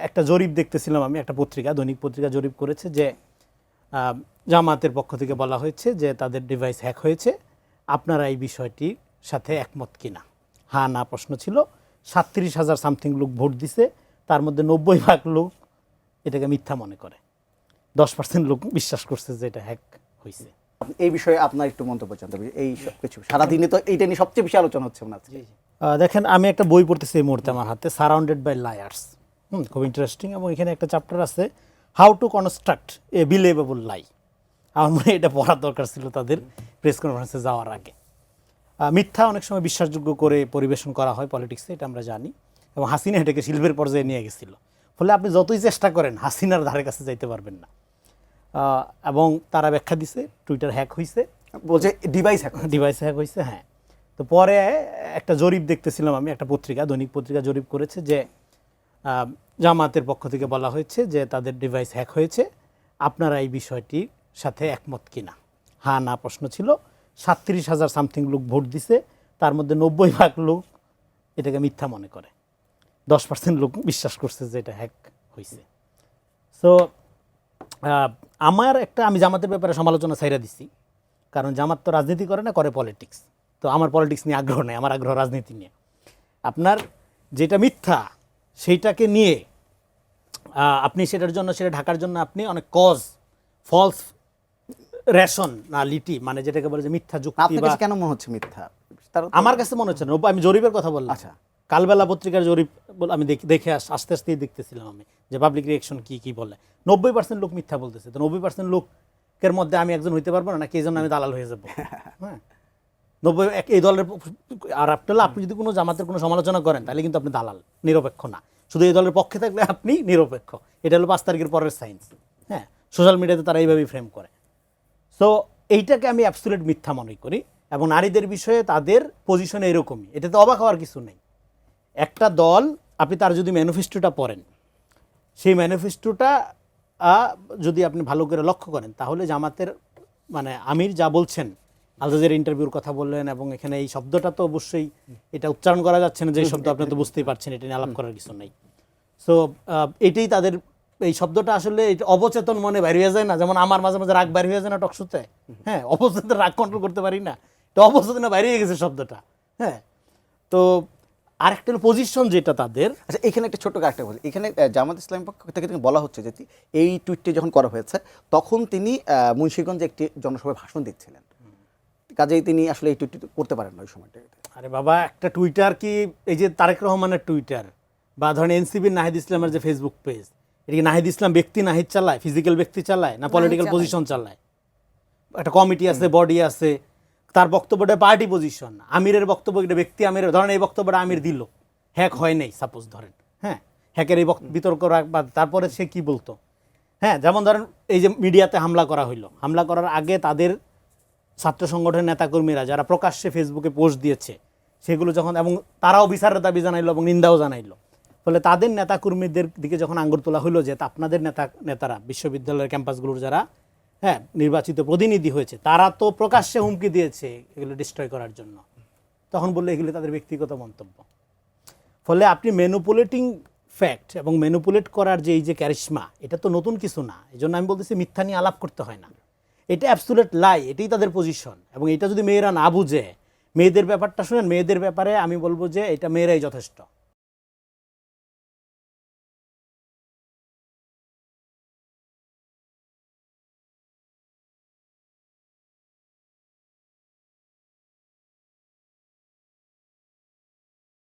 একটা জরিপ দেখতেছিলাম আমি, একটা পত্রিকা, দৈনিক পত্রিকা জরিপ করেছে যে জামাতের পক্ষ থেকে বলা হয়েছে যে তাদের ডিভাইস হ্যাক হয়েছে, আপনারা এই বিষয়টির সাথে একমত কিনা। হ্যাঁ না প্রশ্ন ছিল। 37,000 সামথিং লোক ভোট দিছে, তার মধ্যে 90% লোক এটাকে মিথ্যা মনে করে, 10% লোক বিশ্বাস করছে যে এটা হ্যাক হয়েছে। এই বিষয়ে আপনার একটু মন্তব্য জানতে হবে। এই সব কিছু সারাদিনে তো এইটা নিয়ে সবচেয়ে বেশি আলোচনা হচ্ছে না। দেখেন, আমি একটা বই পড়তেছি এই মুহূর্তে আমার হাতে, সারাউন্ডেড বাই লায়ার্স। খুব ইন্টারেস্টিং, এবং এখানে একটা চ্যাপ্টার আছে how to construct a believable lie. আমার মনে হয় এটা পড়ার দরকার ছিল তাদের প্রেস কনফারেন্সে যাওয়ার আগে। মিথ্যা অনেক সময় বিশ্বাসযোগ্য করে পরিবেশন করা হয় পলিটিক্সে, এটা আমরা জানি, এবং হাসিনা এটাকে শিল্পের পর্যায়ে নিয়ে গেছিল। ফলে আপনি যতই চেষ্টা করেন হাসিনার ধারে কাছে যাইতে পারবেন না। এবং তারা ব্যাখ্যা দিছে টুইটার হ্যাক হয়েছে, বলছে ডিভাইস হ্যাক হয়েছে। হ্যাঁ, তো পরে একটা জরিপ দেখতেছিলাম আমি, একটা পত্রিকা, দৈনিক পত্রিকা জরিপ করেছে যে জামাতের পক্ষ থেকে বলা হয়েছে যে তাদের ডিভাইস হ্যাক হয়েছে, আপনারা এই বিষয়টির সাথে একমত কিনা। হ্যাঁ না প্রশ্ন ছিল। 37,000 সামথিং লোক ভোট দিছে, তার মধ্যে 90% লোক এটাকে মিথ্যা মনে করে, 10% লোক বিশ্বাস করছে যে এটা হ্যাক হয়েছে। সো আমি জামাতের ব্যাপারে সমালোচনা ছাইরা দিছি, কারণ জামাত তো রাজনীতি করে না, করে পলিটিক্স। তো আমার পলিটিক্স নিয়ে আগ্রহ নেই, আমার আগ্রহ রাজনীতি নিয়ে। আপনার যেটা মিথ্যা সেইটাকে নিয়ে আপনি সেটা ঢাকার জন্য আপনি অনেক কজ, ফলস রেশনালিটি, মানে যেটাকে বলে যে মিথ্যা যুক্তি। কেন মনে হচ্ছে মিথ্যা? আমার কাছে মনে হচ্ছে না। আমি জরিপের কথা বললাম। আচ্ছা, কালবেলা পত্রিকার জরিপ আমি দেখে আস্তে আস্তেই দেখতেছিলাম আমি যে পাবলিক রিয়েকশন কি বলে। 90% লোক মিথ্যা বলতেছে। তো 90% লোকের মধ্যে আমি একজন হইতে পারবো না, কি এই জন্য আমি দালাল হয়ে যাবো? হ্যাঁ, 90 এই দলের। আর আপনি যদি কোনো জামাতের কোনো সমালোচনা করেন তাহলে কিন্তু আপনি দালাল, নিরপেক্ষ না। শুধু এই দলের পক্ষে থাকলে আপনি নিরপেক্ষ। এটা হলো 5 তারিখের পরের সায়েন্স। হ্যাঁ, সোশ্যাল মিডিয়াতে তারা এইভাবেই ফ্রেম করে। সো এইটাকে আমি অ্যাবসলিউট মিথ্যা মনে করি, এবং নারীদের বিষয়ে তাদের পজিশন এরকমই। এটাতে অবাক হওয়ার কিছু নেই। একটা দল, আপনি তার যদি ম্যানিফেস্টোটা পড়েন, সেই ম্যানিফেস্টোটা যদি আপনি ভালো করে লক্ষ্য করেন, তাহলে জামাতের মানে আমির যা বলছেন, আল জাজিরা ইন্টারভিউর কথা বললেন, এবং এখানে এই শব্দটা তো অবশ্যই এটা উচ্চারণ করা যাচ্ছে না, যে শব্দ আপনি তো বুঝতেই পারছেন, এটা নিয়ে আলাপ করার কিছু নেই। সো এটাই তাদের, এই শব্দটা আসলে অবচেতন মনে বাইরে হয়ে যায় না, যেমন আমার মাঝে মাঝে রাগ বাইরে হয়ে যায় না টকশোতে। হ্যাঁ, অবচেতন রাগ কন্ট্রোল করতে পারি না, তো অবচেতনে বাইরে হয়ে গেছে শব্দটা। হ্যাঁ, তো আরেকটা পজিশন যেটা তাদের। আচ্ছা, এখানে একটা ছোট্ট একটা বলি। এখানে জামাত ইসলামী পক্ষ থেকে বলা হচ্ছে যে এই টুইটটি যখন করা হয়েছে তখন তিনি মুন্সিগঞ্জে একটি জনসভায় ভাষণ দিচ্ছিলেন, কাজেই তিনি আসলে এই টুইটটি করতে পারেন না ওই সময়টা। আরে বাবা, একটা টুইটার কি এই যে তারেক রহমানের টুইটার, বা ধরেন এনসিবির নাহিদ ইসলামের যে ফেসবুক পেজ, এটা কি নাহিদ ইসলাম ব্যক্তি নাহিদ চালায়, ফিজিক্যাল ব্যক্তি চালায়, না পলিটিক্যাল পজিশন চালায়? একটা কমিটি আছে, বডি আছে, তার বক্তব্যটা পার্টি পজিশন। আমিরের বক্তব্য এটা ব্যক্তি আমিরের, ধরেন এই বক্তব্যটা আমির দিল, হ্যাক হয় নাই সাপোজ ধরেন, হ্যাঁ, হ্যাকের এই বিতর্ক রাখবা, তারপরে সে কি বলতো? হ্যাঁ, যেমন ধরেন এই যে মিডিয়াতে হামলা করা হইলো, হামলা করার আগে তাদের ছাত্র সংগঠনের নেতাকর্মীরা যারা প্রকাশ্যে ফেসবুকে পোস্ট দিয়েছে সেগুলো যখন, এবং তারাও বিচারের দাবি জানাইলো এবং নিন্দাও জানাইলো, ফলে তাদের নেতাকর্মীদের দিকে যখন আঙ্গুল তোলা হইলো যে আপনাদের নেতারা বিশ্ববিদ্যালয়ের ক্যাম্পাসগুলোর যারা হ্যাঁ নির্বাচিত প্রতিনিধি হয়েছে, তারা তো প্রকাশ্যে হুমকি দিয়েছে এগুলো ডিস্ট্রয় করার জন্য, তখন বললে এগুলো তাদের ব্যক্তিগত মন্তব্য। ফলে আপনি ম্যানিপুলেটিং ফ্যাক্ট এবং ম্যানিপুলেট করার যে এই যে ক্যারিশমা, এটা তো নতুন কিছু না। এই জন্য আমি বলতেছি মিথ্যা নিয়ে আলাপ করতে হয় না, এটা অ্যাবসলিউট লাই, এটাই তাদের পজিশন। এবং এটা যদি মেয়েরা না বুঝে, মেয়েদের ব্যাপারটা শুনেন, মেয়েদের ব্যাপারে আমি বলবো যে এটা মেয়েরাই যথেষ্ট।